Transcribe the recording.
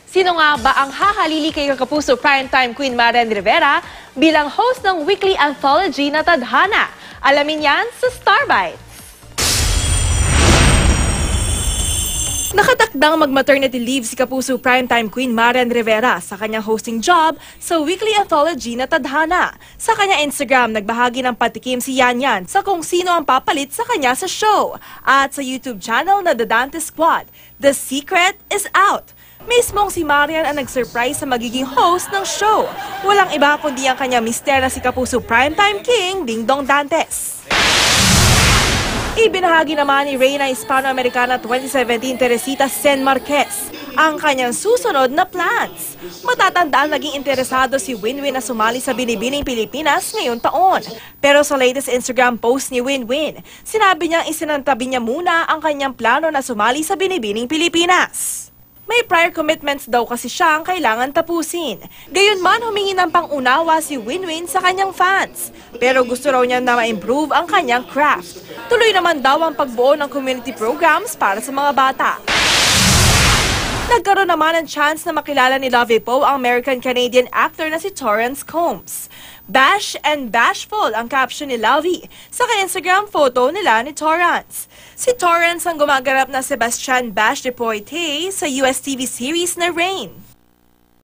Sino nga ba ang hahalili kay Kapuso Primetime Queen Marian Rivera bilang host ng weekly anthology na Tadhana? Alamin yan sa Starbites. Nakatakdang mag-maternity leave si Kapuso Primetime Queen Marian Rivera sa kanyang hosting job sa weekly anthology na Tadhana. Sa kanyang Instagram, nagbahagi ng patikim si Yan Yan sa kung sino ang papalit sa kanya sa show. At sa YouTube channel na The Dante Squad, The Secret is Out. Mismong si Marian ang nag-surprise sa magiging host ng show. Walang iba kundi ang kanyang mister na si Kapuso Primetime King, Dingdong Dantes. Ibinahagi naman ni Reyna Hispano-Americana 2017 Teresita Sen Marquez ang kanyang susunod na plans. Matatandaan naging interesado si Winwin na sumali sa Binibining Pilipinas ngayong taon. Pero sa latest Instagram post ni Winwin, sinabi niyang isinantabi niya muna ang kanyang plano na sumali sa Binibining Pilipinas. May prior commitments daw kasi siya ang kailangan tapusin. Gayunman, humingi ng pangunawa si Winwin sa kanyang fans. Pero gusto raw niya na ma-improve ang kanyang craft. Tuloy naman daw ang pagbuo ng community programs para sa mga bata. Nagkaroon naman ng chance na makilala ni Lovie Poe ang American-Canadian actor na si Torrance Combs. Bash and bashful ang caption ni Lovie sa ka-Instagram photo nila ni Torrance. Si Torrance ang gumaganap na Sebastian Bash de Poitier sa US TV series na Rain.